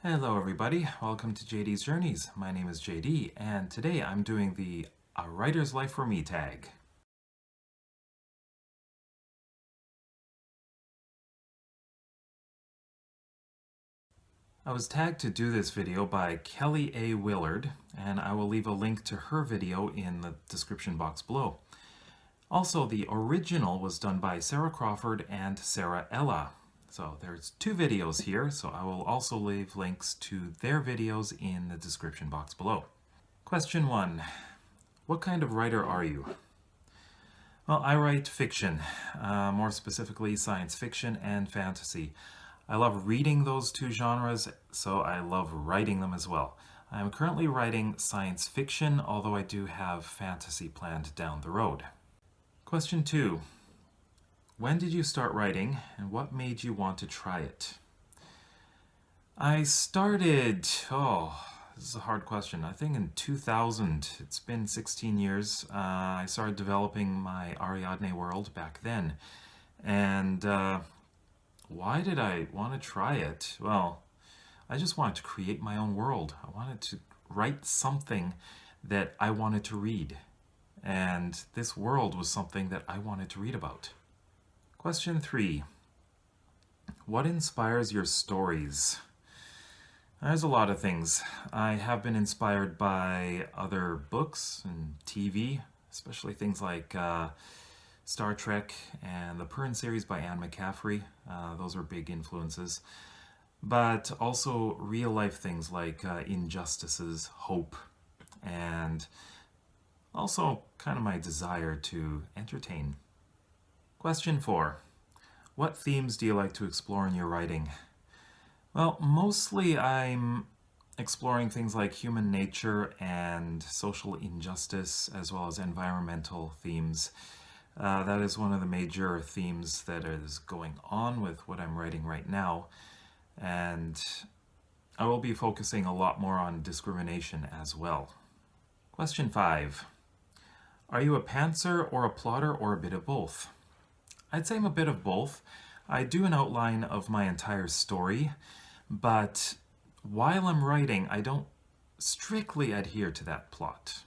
Hello everybody, welcome to JD's Journeys. My name is JD and today I'm doing the A Writer's Life for Me tag. I was tagged to do this video by Kelly A. Willard, and I will leave a link to her video in the description box below. Also, the original was done by Sarah Crawford and Sarah Ella. So there's two videos here, so I will also leave links to their videos in the description box below. Question 1. What kind of writer are you? Well, I write fiction, more specifically science fiction and fantasy. I love reading those two genres, so I love writing them as well. I am currently writing science fiction, although I do have fantasy planned down the road. Question 2. When did you start writing, and what made you want to try it? I started, this is a hard question. I think in 2000, it's been 16 years, I started developing my Ariadne world back then. And why did I want to try it? Well, I just wanted to create my own world. I wanted to write something that I wanted to read. And this world was something that I wanted to read about. Question 3. What inspires your stories? There's a lot of things. I have been inspired by other books and TV, especially things like Star Trek and the Pern series by Anne McCaffrey. Those are big influences. But also real life things like injustices, hope, and also kind of my desire to entertain. Question 4. What themes do you like to explore in your writing? Well, mostly I'm exploring things like human nature and social injustice, as well as environmental themes. That is one of the major themes that is going on with what I'm writing right now. And I will be focusing a lot more on discrimination as well. Question 5. Are you a pantser or a plotter or a bit of both? I'd say I'm a bit of both. I do an outline of my entire story, but while I'm writing, I don't strictly adhere to that plot.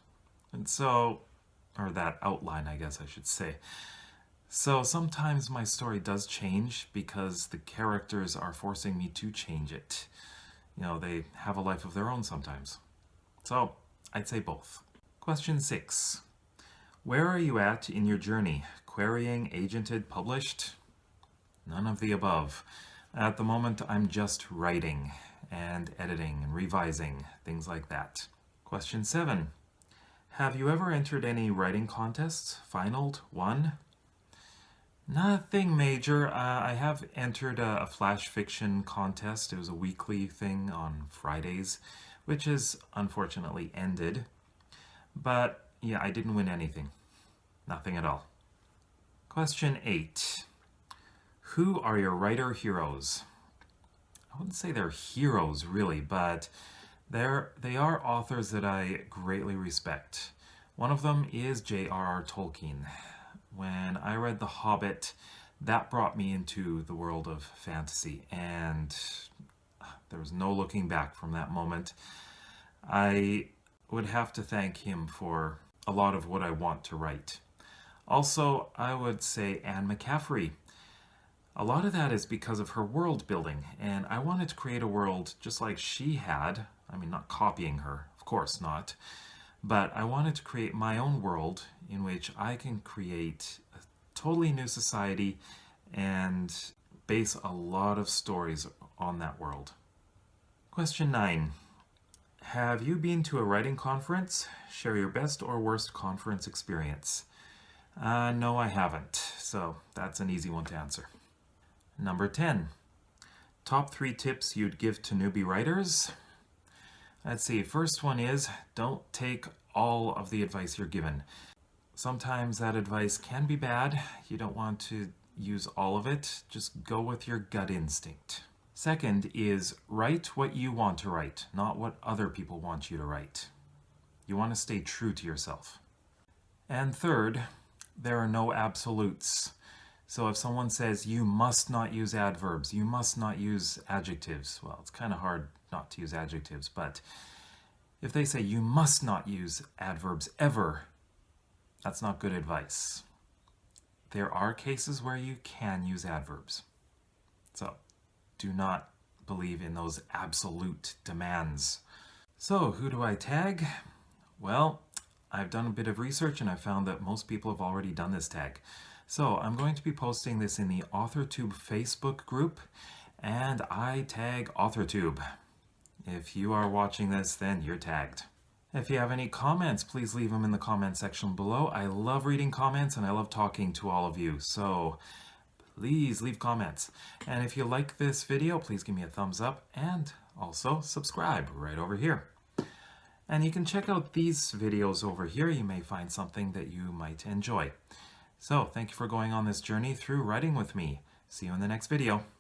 And so, or that outline, I guess I should say. So sometimes my story does change because the characters are forcing me to change it. You know, they have a life of their own sometimes. So I'd say both. Question 6. Where are you at in your journey? Querying, agented, published? None of the above. At the moment, I'm just writing and editing and revising, things like that. Question 7. Have you ever entered any writing contests, finaled, won? Nothing major. I have entered a flash fiction contest. It was a weekly thing on Fridays, which has unfortunately ended. But yeah, I didn't win anything. Nothing at all. Question 8. Who are your writer heroes? I wouldn't say they're heroes really, but they are authors that I greatly respect. One of them is J.R.R. Tolkien. When I read The Hobbit, that brought me into the world of fantasy, and there was no looking back from that moment. I would have to thank him for a lot of what I want to write. Also, I would say Anne McCaffrey. A lot of that is because of her world building, and I wanted to create a world just like she had. I mean, not copying her, of course not, but I wanted to create my own world in which I can create a totally new society and base a lot of stories on that world. Question 9. Have you been to a writing conference? Share your best or worst conference experience. No, I haven't, so that's an easy one to answer. Number 10. Top 3 tips you'd give to newbie writers? Let's see, first one is don't take all of the advice you're given. Sometimes that advice can be bad. You don't want to use all of it. Just go with your gut instinct. Second is write what you want to write, not what other people want you to write. You want to stay true to yourself. And third, there are no absolutes. So if someone says, you must not use adverbs, you must not use adjectives, well, it's kind of hard not to use adjectives, but if they say you must not use adverbs ever, that's not good advice. There are cases where you can use adverbs. So do not believe in those absolute demands. So who do I tag? Well, I've done a bit of research and I found that most people have already done this tag. So I'm going to be posting this in the AuthorTube Facebook group, and I tag AuthorTube. If you are watching this, then you're tagged. If you have any comments, please leave them in the comment section below. I love reading comments and I love talking to all of you, so please leave comments. And if you like this video, please give me a thumbs up and also subscribe right over here. And you can check out these videos over here. You may find something that you might enjoy. So thank you for going on this journey through writing with me. See you in the next video.